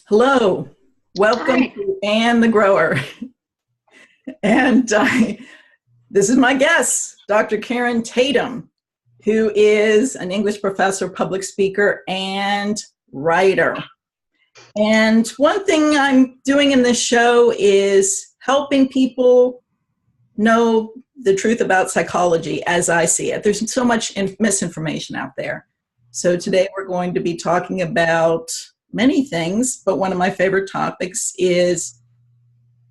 Hello, welcome Hi. to Anne the Grower. And this is my guest, Dr. Karen Tatum, who is an English professor, public speaker, and writer. And one thing I'm doing in this show is helping people know the truth about psychology as I see it. There's so much misinformation out there. So today we're going to be talking about many things, but one of my favorite topics is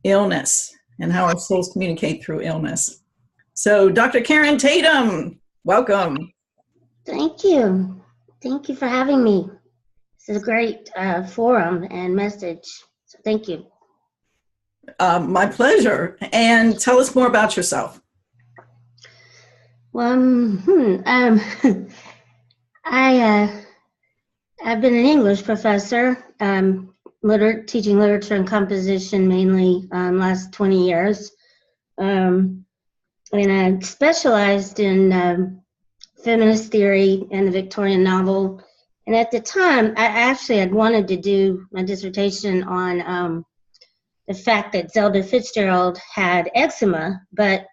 illness and how our souls communicate through illness. So Dr. Karen Tatum, welcome. Thank you. Thank you for having me. This is a great forum and message. So thank you. My pleasure. And tell us more about yourself. Well, I've been an English professor, teaching literature and composition mainly last 20 years. And I specialized in feminist theory and the Victorian novel. And at the time, I actually had wanted to do my dissertation on the fact that Zelda Fitzgerald had eczema, but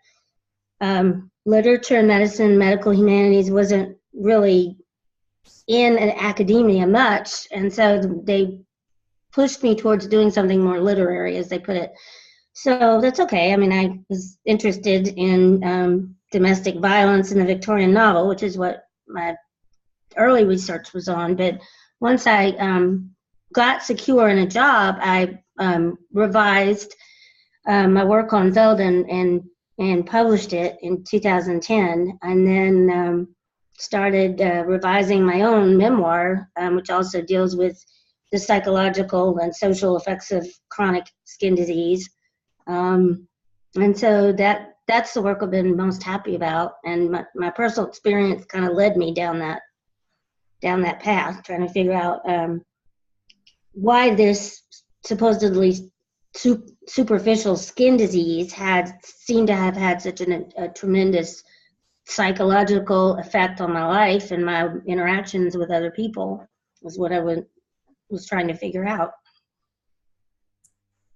literature and medicine, medical humanities wasn't really in academia much, and so they pushed me towards doing something more literary, as they put it. So that's okay. I mean, I was interested in domestic violence in the Victorian novel, which is what my early research was on. But once I got secure in a job, I revised my work on Zelda and published it in 2010, and then started revising my own memoir, which also deals with the psychological and social effects of chronic skin disease. And so that's the work I've been most happy about, and my personal experience kind of led me down that path, trying to figure out why this supposedly superficial skin disease seemed to have had such a tremendous psychological effect on my life and my interactions with other people, was what I was trying to figure out.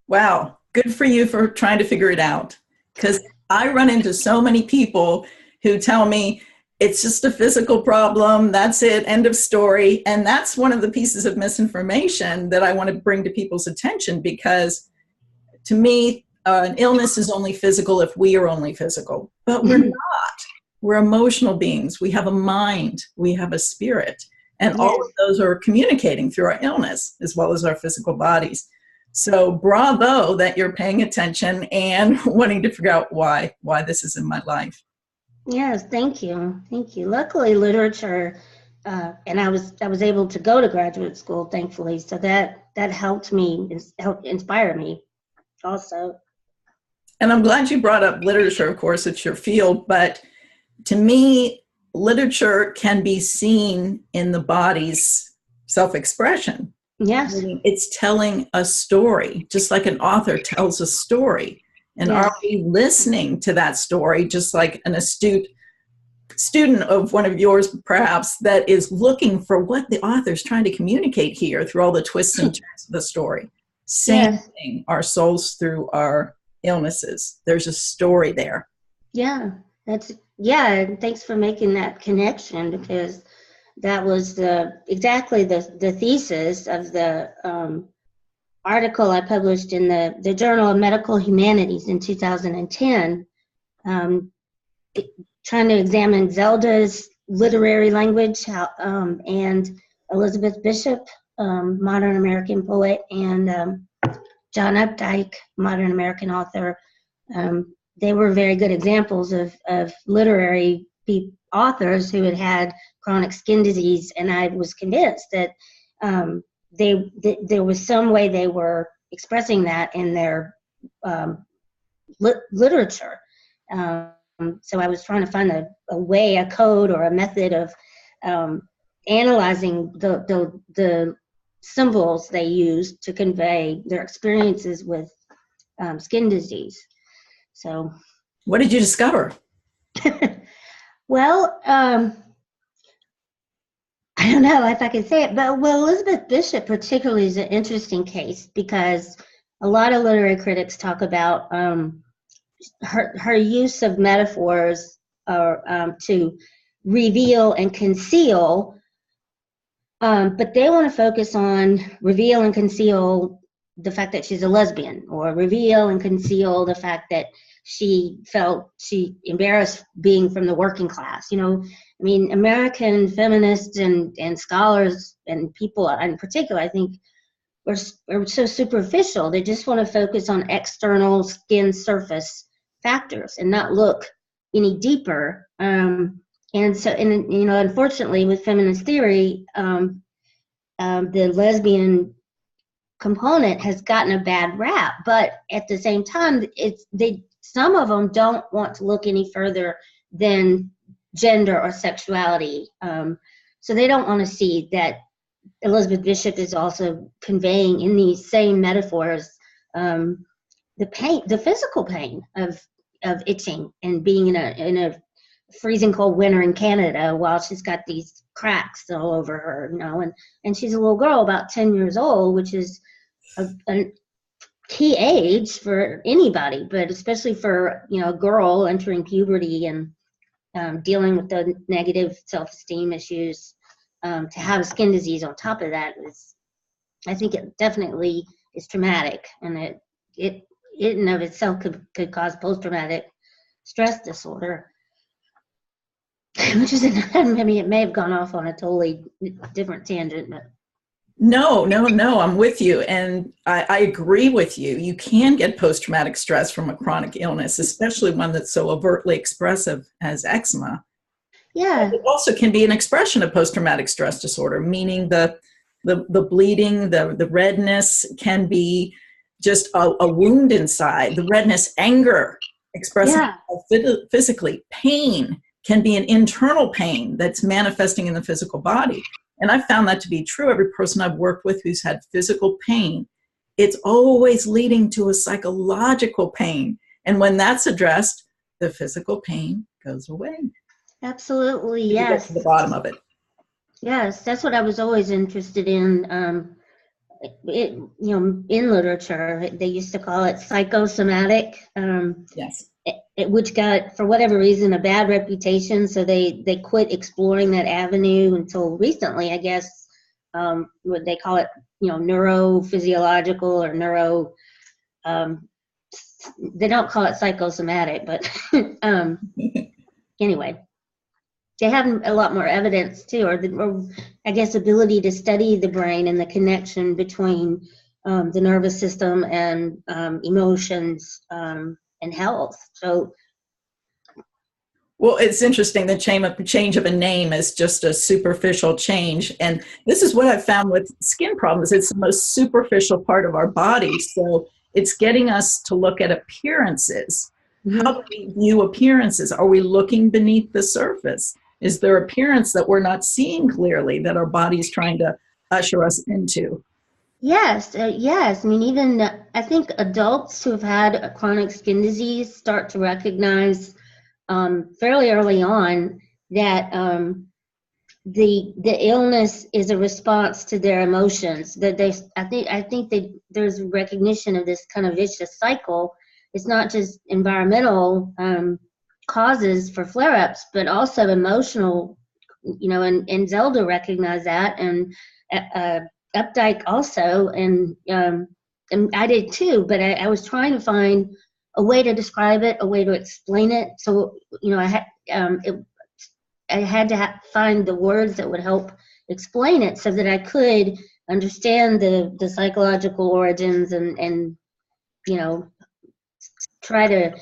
Wow, good for you for trying to figure it out. Because I run into so many people who tell me it's just a physical problem, that's it, end of story. And that's one of the pieces of misinformation that I want to bring to people's attention, because to me, an illness is only physical if we are only physical, but we're not. We're emotional beings. We have a mind. We have a spirit. And all of those are communicating through our illness as well as our physical bodies. So bravo that you're paying attention and wanting to figure out why this is in my life. Yes, thank you. Thank you. Luckily, literature, and I was able to go to graduate school, thankfully. So that helped inspire me also. And I'm glad you brought up literature. Of course, it's your field, but to me, literature can be seen in the body's self-expression. Yes. It's telling a story, just like an author tells a story. And Yes. Are we listening to that story, just like an astute student of one of yours, perhaps, that is looking for what the author's trying to communicate here through all the twists and turns of the story? Same thing, our souls through our illnesses. There's a story there. Yeah, and thanks for making that connection, because that was exactly the thesis of the article I published in the Journal of Medical Humanities in 2010, trying to examine Zelda's literary language, and Elizabeth Bishop, modern American poet, and John Updike, modern American author. They were very good examples of literary authors who had chronic skin disease, and I was convinced that there was some way they were expressing that in their literature. So I was trying to find a way, a code, or a method of analyzing the symbols they used to convey their experiences with skin disease. So, what did you discover? Well, I don't know if I can say it, but well, Elizabeth Bishop particularly is an interesting case because a lot of literary critics talk about her use of metaphors to reveal and conceal, but they want to focus on reveal and conceal the fact that she's a lesbian, or reveal and conceal the fact that she felt she embarrassed being from the working class. You know, I mean, American feminists and scholars and people in particular, I think, are so superficial. They just want to focus on external skin surface factors and not look any deeper. And so, and you know, unfortunately, with feminist theory, the lesbian component has gotten a bad rap. But at the same time, some of them don't want to look any further than gender or sexuality. So they don't want to see that Elizabeth Bishop is also conveying in these same metaphors the pain, the physical pain of itching and being in a freezing cold winter in Canada while she's got these cracks all over her, you know, and she's a little girl about 10 years old, which is a key age for anybody, but especially for, you know, a girl entering puberty and dealing with the negative self-esteem issues. To have a skin disease on top of that is, I think it definitely is traumatic, and it in and of itself could cause post-traumatic stress disorder, which is, I mean, it may have gone off on a totally different tangent, but. No, I'm with you. And I agree with you. You can get post-traumatic stress from a chronic illness, especially one that's so overtly expressive as eczema. Yeah. It also can be an expression of post-traumatic stress disorder, meaning the bleeding, the redness can be just a wound inside. The redness, anger, expressing physically. Pain can be an internal pain that's manifesting in the physical body. And I've found that to be true. Every person I've worked with who's had physical pain, it's always leading to a psychological pain. And when that's addressed, the physical pain goes away. Absolutely, You yes. get to the bottom of it. Yes, that's what I was always interested in. You know, in literature, they used to call it psychosomatic. Yes. Which got, for whatever reason, a bad reputation. So they quit exploring that avenue until recently, I guess. What they call it, you know, neurophysiological or neuro. They don't call it psychosomatic, but anyway. They have a lot more evidence too, or I guess ability to study the brain and the connection between the nervous system and emotions and health. So, well, it's interesting. The change of a name is just a superficial change, and this is what I've found with skin problems. It's the most superficial part of our body, so it's getting us to look at appearances. mm-hmm. How do we view appearances? Are we looking beneath the surface? Is there appearance that we're not seeing clearly that our body's trying to usher us into? Yes, yes. I mean, even I think adults who have had a chronic skin disease start to recognize fairly early on that the illness is a response to their emotions. That I think that there's recognition of this kind of vicious cycle. It's not just environmental causes for flare-ups, but also emotional, you know, and Zelda recognized that, and Updike also, and I did too, but I was trying to find a way to describe it, a way to explain it. So, you know, I had to find the words that would help explain it so that I could understand the psychological origins and, you know, try to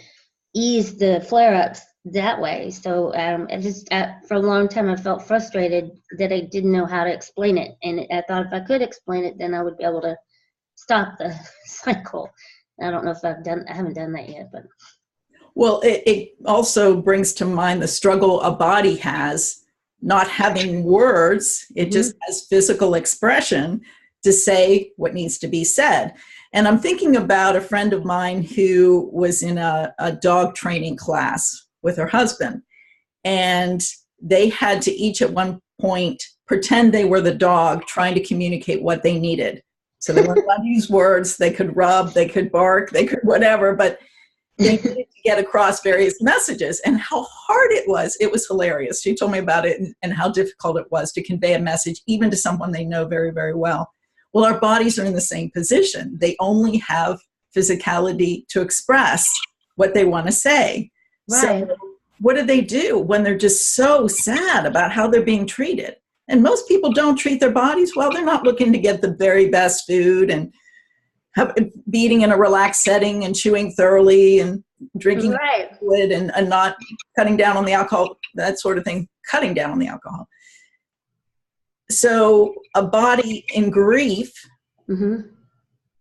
ease the flare-ups that way. So I just, for a long time, I felt frustrated that I didn't know how to explain it. And I thought if I could explain it, then I would be able to stop the cycle. I don't know if I haven't done that yet, but. Well, it also brings to mind the struggle a body has, not having words. It just has physical expression to say what needs to be said. And I'm thinking about a friend of mine who was in a dog training class with her husband. And they had to each at one point pretend they were the dog trying to communicate what they needed. So they weren't allowed to use words. They could rub, they could bark, they could whatever, but they needed to get across various messages. And how hard it was hilarious. She told me about it and how difficult it was to convey a message, even to someone they know very, very well. Well, our bodies are in the same position. They only have physicality to express what they want to say. Right. So what do when they're just so sad about how they're being treated? And most people don't treat their bodies well. They're not looking to get the very best food and be eating in a relaxed setting and chewing thoroughly and drinking liquid and not cutting down on the alcohol, that sort of thing, cutting down on the alcohol. So a body in grief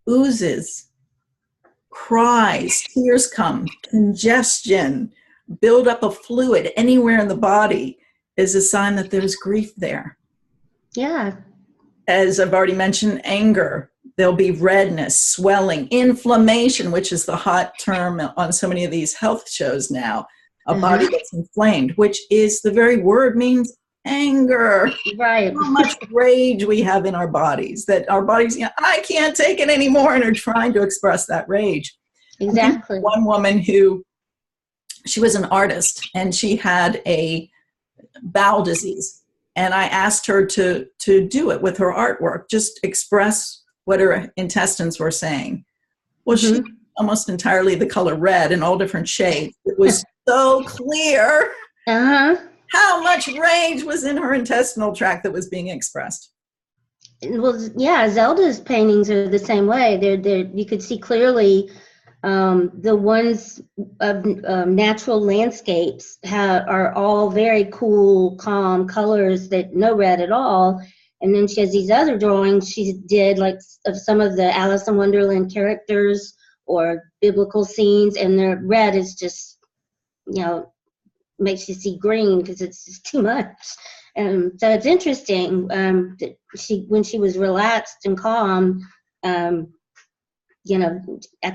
oozes, cries, tears come, congestion, build up of fluid anywhere in the body is a sign that there's grief there. Yeah. As I've already mentioned, anger, there'll be redness, swelling, inflammation, which is the hot term on so many of these health shows now, a body that's inflamed, which is the very word means anger. Right. How much rage we have in our bodies, that our bodies, I can't take it anymore, and are trying to express that rage. Exactly. One woman she was an artist, and she had a bowel disease. And I asked her to do it with her artwork, just express what her intestines were saying. Well, she almost entirely the color red in all different shades. It was so clear how much rage was in her intestinal tract that was being expressed. Well, yeah, Zelda's paintings are the same way. They're you could see clearly the ones of natural landscapes are all very cool, calm colors that no red at all. And then she has these other drawings she did, like of some of the Alice in Wonderland characters or biblical scenes, and the red is just, makes you see green because it's just too much. So it's interesting that when she was relaxed and calm, I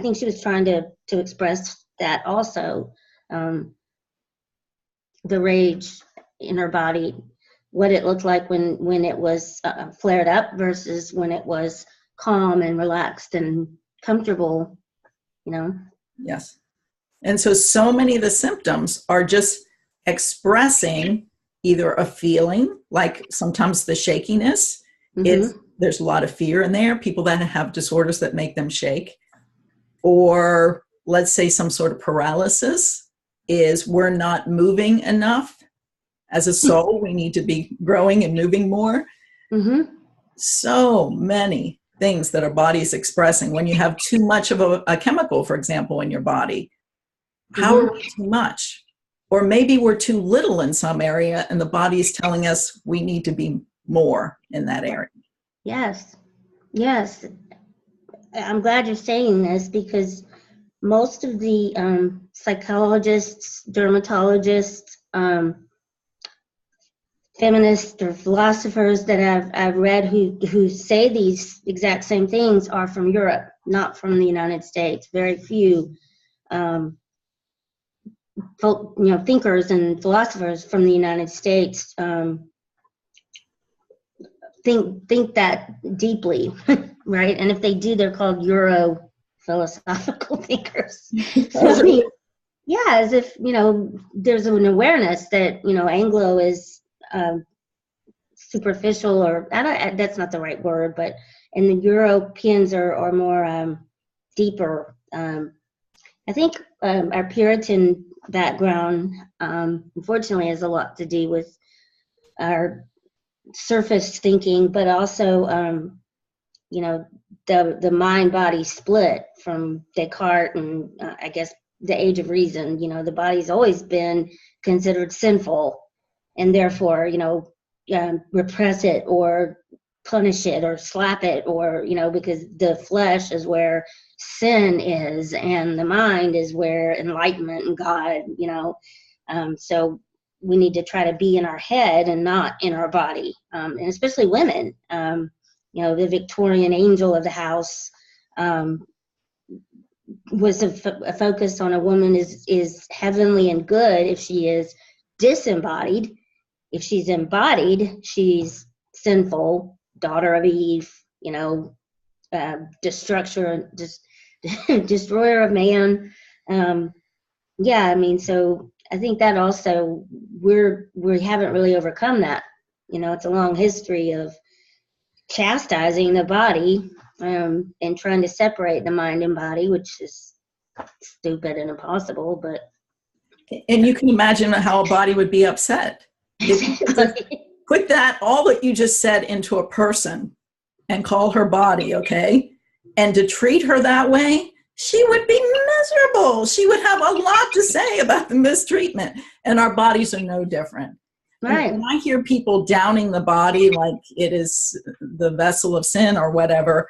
think she was trying to express that also, the rage in her body, what it looked like when it was flared up versus when it was calm and relaxed and comfortable, Yes. And so many of the symptoms are just expressing either a feeling, like sometimes the shakiness, there's a lot of fear in there, people that have disorders that make them shake, or let's say some sort of paralysis is we're not moving enough. As a soul, we need to be growing and moving more. So many things that our body is expressing. When you have too much of a chemical, for example, in your body, how are we too much? Or maybe we're too little in some area and the body is telling us we need to be more in that area. Yes. I'm glad you're saying this because most of the psychologists, dermatologists, feminists or philosophers that I've read who say these exact same things are from Europe, not from the United States. Very few thinkers and philosophers from the United States think that deeply, right? And if they do, they're called Euro philosophical thinkers. So I mean, as if there's an awareness that Anglo is superficial, or that's not the right word, but and the Europeans are more deeper. I think our Puritan background, unfortunately, has a lot to do with our surface thinking, but also, the mind-body split from Descartes and I guess the Age of Reason. The body's always been considered sinful, and therefore, repress it or punish it or slap it, or because the flesh is where sin is and the mind is where enlightenment and God, so we need to try to be in our head and not in our body, and especially women. The Victorian angel of the house was a focus on a woman is heavenly and good if she is disembodied. If she's embodied, she's sinful, daughter of Eve, destructor, destroyer of man. Yeah, I mean, so I think that also we haven't really overcome that. It's a long history of chastising the body, and trying to separate the mind and body, which is stupid and impossible. But And you can imagine how a body would be upset if you could just put all that you just said into a person and call her body, okay? And to treat her that way, she would be miserable. She would have a lot to say about the mistreatment. And our bodies are no different. right. When I hear people downing the body like it is the vessel of sin or whatever,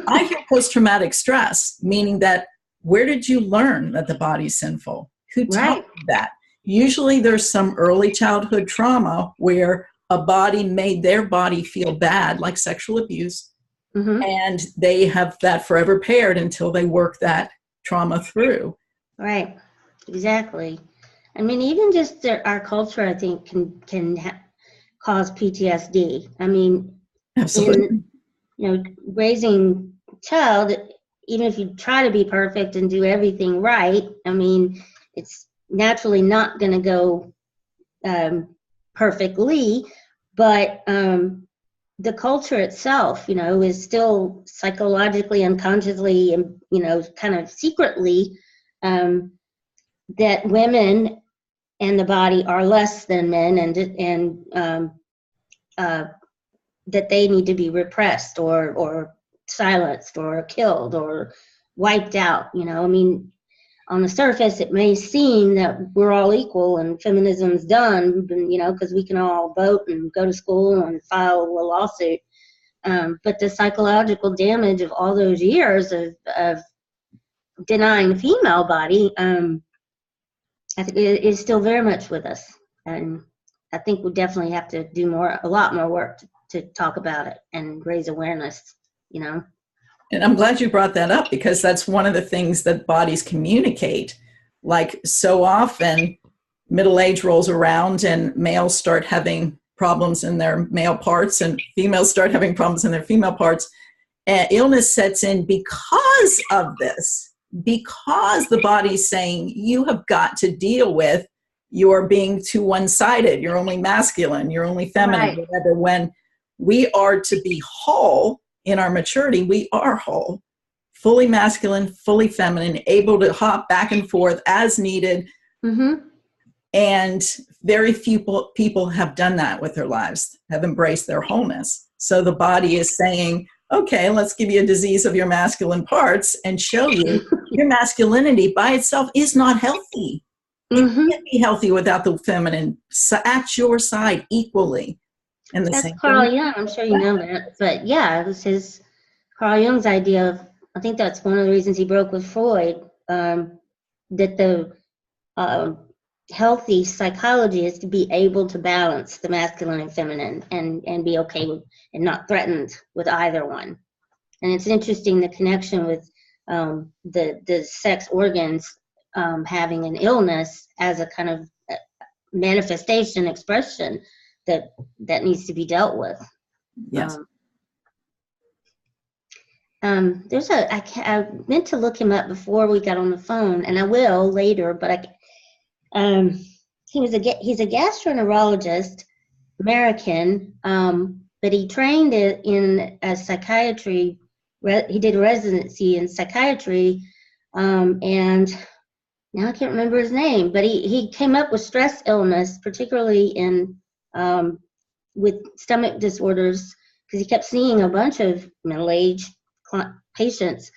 I hear post-traumatic stress, meaning that where did you learn that the body's sinful? Who taught you that? Usually there's some early childhood trauma where a body made their body feel bad, like sexual abuse, and they have that forever paired until they work that trauma through. Right, exactly. I mean, even just our culture, I think, can cause PTSD. I mean, Absolutely. Raising a child, even if you try to be perfect and do everything right, I mean, it's naturally not going to go perfectly, but the culture itself, is still psychologically, unconsciously, and kind of secretly, that women and the body are less than men, and that they need to be repressed or silenced or killed or wiped out. I mean, on the surface, it may seem that we're all equal and feminism's done, because we can all vote and go to school and file a lawsuit. But the psychological damage of all those years of denying the female body, I think it is still very much with us. And I think we definitely have to do a lot more work to talk about it and raise awareness, And I'm glad you brought that up, because that's one of the things that bodies communicate. Like, so often middle age rolls around and males start having problems in their male parts and females start having problems in their female parts. And illness sets in because of this, because the body's saying you have got to deal with you're being too one-sided, you're only masculine, you're only feminine, whatever. When we are to be whole in our maturity, we are whole, fully masculine, fully feminine, able to hop back and forth as needed. And very few people have done that with their lives, have embraced their wholeness. So the body is saying, okay, let's give you a disease of your masculine parts and show you your masculinity by itself is not healthy. It can't be healthy without the feminine at your side equally. And that's Carl Jung. I'm sure you know that. But yeah, it was Carl Jung's idea of, I think that's one of the reasons he broke with Freud, that the healthy psychology is to be able to balance the masculine and feminine and be okay with and not threatened with either one. And it's interesting, the connection with the sex organs having an illness as a kind of manifestation, expression that needs to be dealt with. Yes. I meant to look him up before we got on the phone, and I will later, but he's a gastroenterologist, American, but he trained in psychiatry. He did a residency in psychiatry, and now I can't remember his name, but he came up with stress illness, particularly in with stomach disorders, because he kept seeing a bunch of middle-aged patients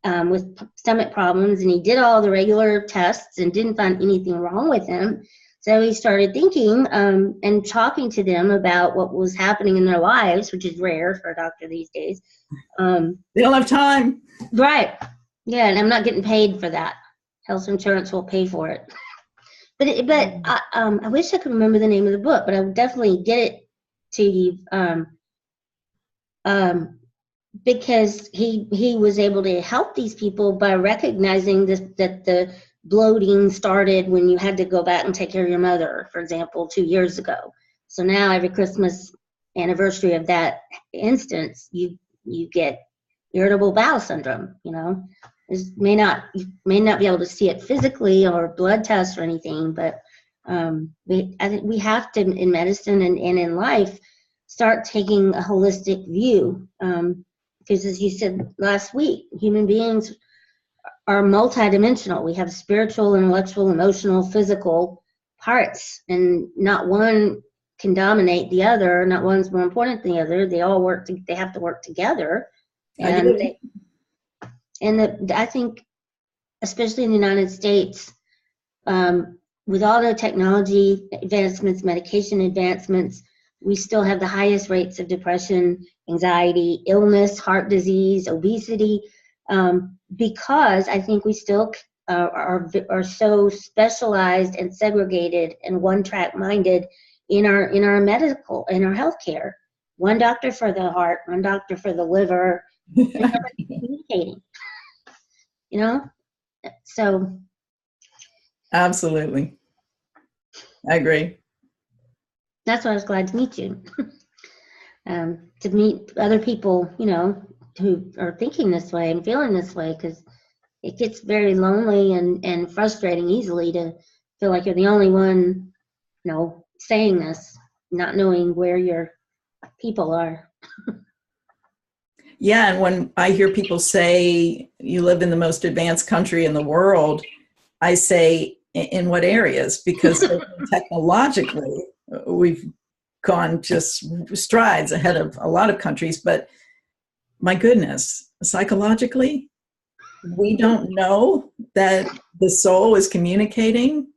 with stomach problems, and he did all the regular tests and didn't find anything wrong with him. So he started thinking and talking to them about what was happening in their lives, which is rare for a doctor these days. They don't have time. Right. Yeah, and I'm not getting paid for that. Health insurance will pay for it. But I wish I could remember the name of the book, but I would definitely get it to you. Because he was able to help these people by recognizing that the bloating started when you had to go back and take care of your mother, for example, 2 years ago. So now every Christmas anniversary of that instance, you get irritable bowel syndrome. You may not be able to see it physically or blood tests or anything, but I think we have to, in medicine and in life, start taking a holistic view. Because as you said last week, human beings are multidimensional. We have spiritual, intellectual, emotional, physical parts, and not one can dominate the other. Not one's more important than the other. They all they have to work together. I think, especially in the United States, with all the technology advancements, medication advancements, we still have the highest rates of depression, anxiety, illness, heart disease, obesity, because I think we still are so specialized and segregated and one-track minded in our healthcare. One doctor for the heart, one doctor for the liver, and nobody's communicating. So. Absolutely. I agree. That's why I was glad to meet you. To meet other people, who are thinking this way and feeling this way, because it gets very lonely and frustrating easily to feel like you're the only one, saying this, not knowing where your people are. Yeah, and when I hear people say you live in the most advanced country in the world, I say, in what areas? Because technologically, we've gone just strides ahead of a lot of countries, but my goodness, psychologically, we don't know that the soul is communicating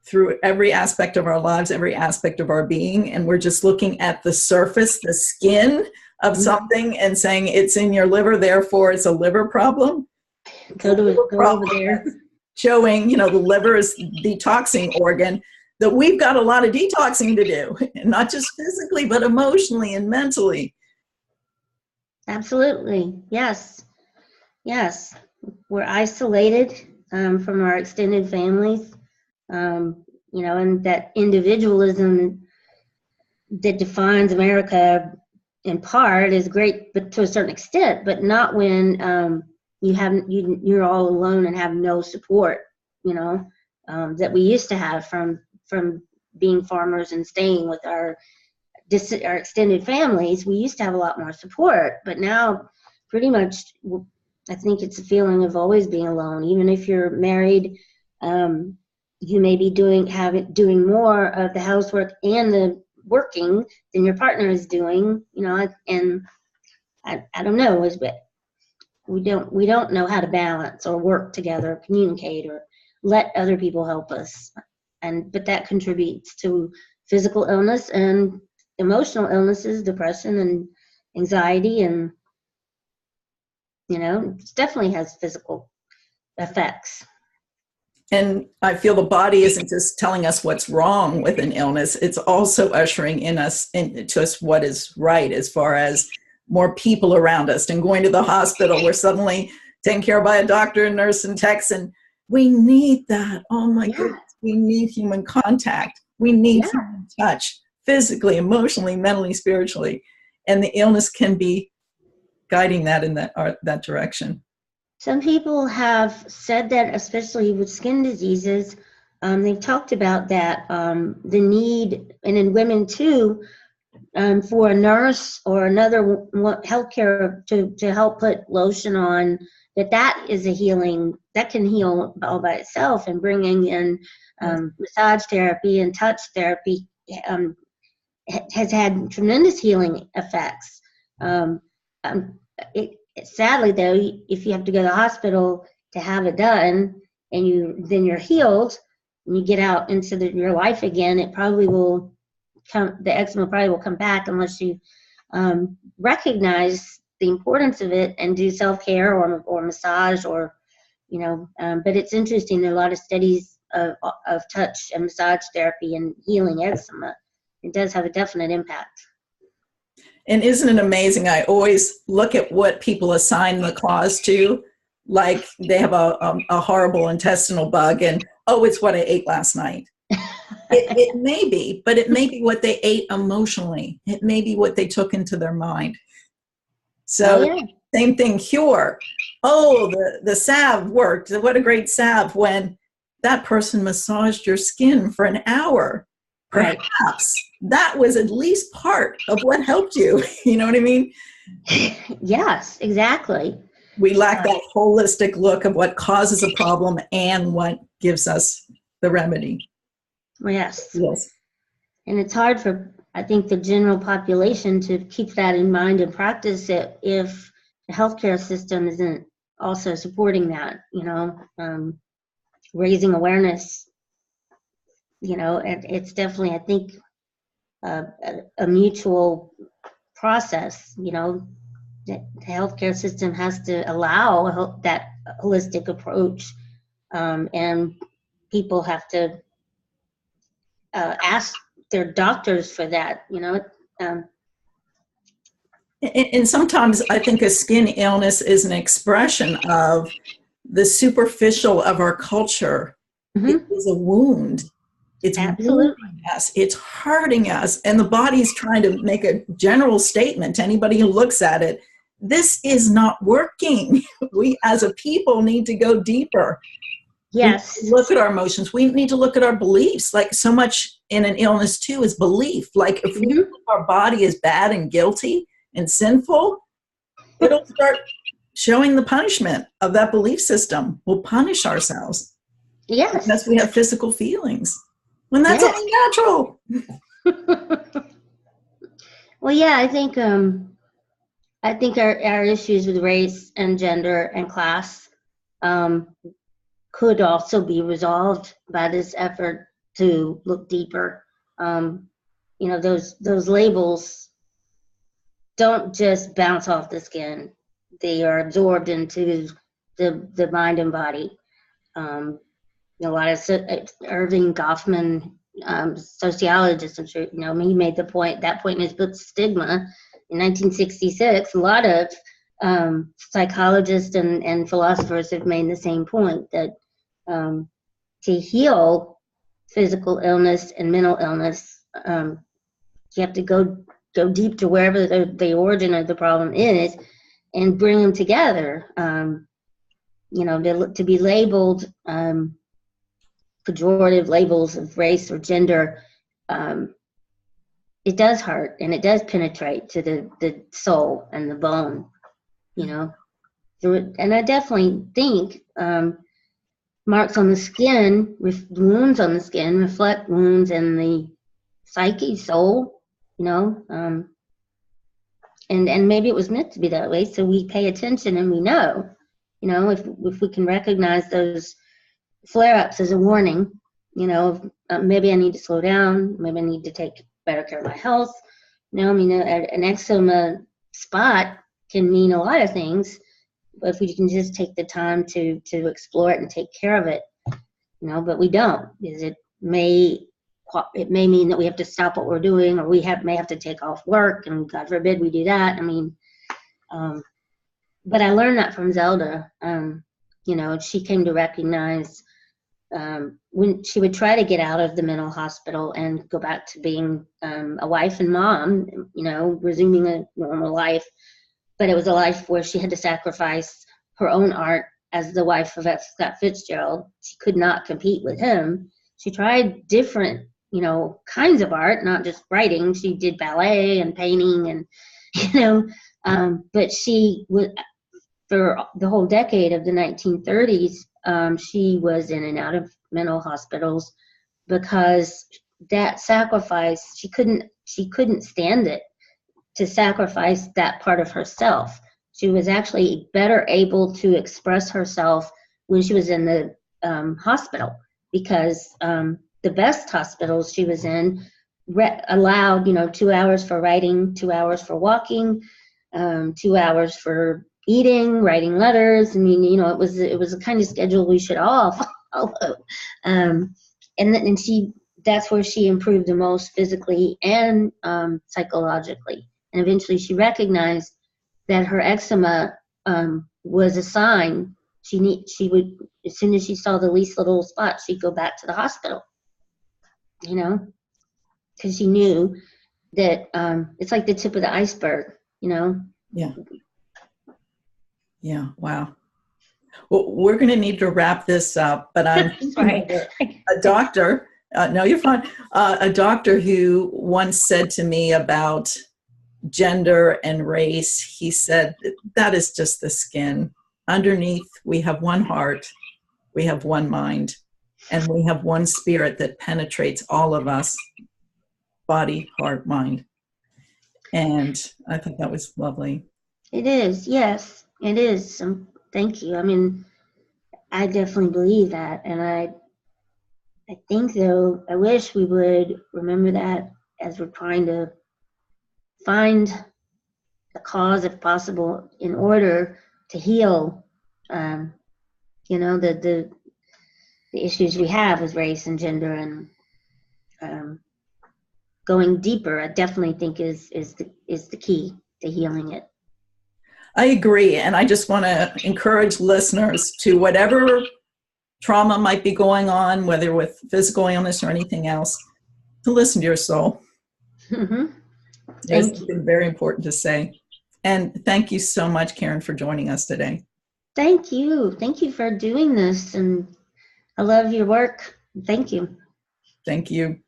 through every aspect of our lives, every aspect of our being, and we're just looking at the surface, the skin of something, and saying it's in your liver, therefore it's a liver problem. Go over there. Showing, the liver is detoxing organ, that we've got a lot of detoxing to do, and not just physically, but emotionally and mentally. Absolutely. Yes. We're isolated from our extended families, and that individualism that defines America in part is great, but to a certain extent, but not when you're all alone and have no support, that we used to have from being farmers and staying with our extended families. We used to have a lot more support, but now pretty much I think it's a feeling of always being alone. Even if you're married, you may be doing more of the housework and the working than your partner is doing, and I don't know, but we don't know how to balance or work together, communicate, or let other people help us. But that contributes to physical illness and emotional illnesses, depression and anxiety, and it definitely has physical effects. And I feel the body isn't just telling us what's wrong with an illness, it's also ushering into us what is right, as far as more people around us, and going to the hospital, we're suddenly taken care of by a doctor and nurse and techs, and we need that. Oh my goodness, we need human contact. We need human touch, physically, emotionally, mentally, spiritually. And the illness can be guiding that in that direction. Some people have said that, especially with skin diseases, they've talked about that, the need, and in women too, for a nurse or another healthcare to help put lotion on, that is a healing, that can heal all by itself, and bringing in massage therapy and touch therapy has had tremendous healing effects. Sadly though, if you have to go to the hospital to have it done, and then you're healed and you get out into your life again, it probably will the eczema probably will come back, unless you recognize the importance of it and do self-care or massage, or but it's interesting, there are a lot of studies of touch and massage therapy and healing eczema. It does have a definite impact. And isn't it amazing? I always look at what people assign the cause to, like they have a horrible intestinal bug, and it's what I ate last night. It may be, but it may be what they ate emotionally. It may be what they took into their mind. Oh So yeah. same thing, cure. Oh, the salve worked. What a great salve when that person massaged your skin for an hour. Right. Perhaps that was at least part of what helped you. You know what I mean? Yes, exactly. We lack that holistic look of what causes a problem and what gives us the remedy. Yes. Yes. And it's hard for, I think, the general population to keep that in mind and practice it if the healthcare system isn't also supporting that, raising awareness, and it's definitely, I think, a mutual process, the healthcare system has to allow that holistic approach, and people have to ask their doctors for that, um, And sometimes I think a skin illness is an expression of the superficial of our culture. It mhm, is a wound. It's absolutely. wounding us. It's hurting us. And the body's trying to make a general statement to anybody who looks at it. This is not working. We as a people need to go deeper. We need to Yes. look at our emotions. We need to look at our beliefs. Like so much in an illness too is belief. Like if we Mhm. think our body is bad and guilty and sinful, it'll start showing the punishment of that belief system. We'll punish ourselves because Yes. we have physical feelings when that's Yes. only natural. Well, yeah, I think our issues with race and gender and class um, could also be resolved by this effort to look deeper. Um, those labels don't just bounce off the skin; they are absorbed into the mind and body. Um, a lot of Irving Goffman, sociologist, I'm sure he made that point in his book Stigma in 1966. A lot of psychologists and philosophers have made the same point that to heal physical illness and mental illness, you have to go deep to wherever the origin of the problem is and bring them together. To be labeled pejorative labels of race or gender, um, it does hurt and it does penetrate to the soul and the bone, you know. And I definitely think marks on the skin, wounds on the skin reflect wounds in the psyche, soul, and maybe it was meant to be that way. So we pay attention and we know, if we can recognize those flare-ups as a warning, maybe I need to slow down, maybe I need to take better care of my health. An eczema spot can mean a lot of things, but if we can just take the time to explore it and take care of it, but we don't, because it may mean that we have to stop what we're doing, or may have to take off work, and God forbid we do that. But I learned that from Zelda. She came to recognize when she would try to get out of the mental hospital and go back to being a wife and mom, resuming a normal life. But it was a life where she had to sacrifice her own art as the wife of F. Scott Fitzgerald. She could not compete with him. She tried different, kinds of art, not just writing. She did ballet and painting and, but she was, for the whole decade of the 1930s, she was in and out of mental hospitals because that sacrifice, she couldn't stand it, to sacrifice that part of herself. She was actually better able to express herself when she was in the hospital, because the best hospitals she was in allowed 2 hours for writing, 2 hours for walking, 2 hours for eating, writing letters. It was a kind of schedule we should all follow. And that's where she improved the most physically and psychologically. And eventually she recognized that her eczema was a sign. She would, as soon as she saw the least little spot, she'd go back to the hospital. you know, because she knew that it's like the tip of the iceberg, you know. Yeah. Yeah. Wow. Well, we're going to need to wrap this up, but I'm thinking Right. of a doctor. No, you're fine. A doctor who once said to me about gender and race, he said, that is just the skin. Underneath, we have one heart, we have one mind, and we have one spirit that penetrates all of us, body, heart, mind. And I thought that was lovely. It is, yes, it is. Thank you. I mean, I definitely believe that, and I think though I wish we would remember that as we're trying to find a cause, if possible, in order to heal. You know, the issues we have with race and gender, and going deeper. I definitely think is the key to healing it. I agree. And I just want to encourage listeners to, whatever trauma might be going on, whether with physical illness or anything else, to listen to your soul. Mm-hmm. There's something very important to say. And thank you so much, Karen, for joining us today. Thank you. Thank you for doing this. And I love your work. Thank you. Thank you.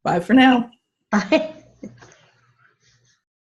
Bye for now. Bye.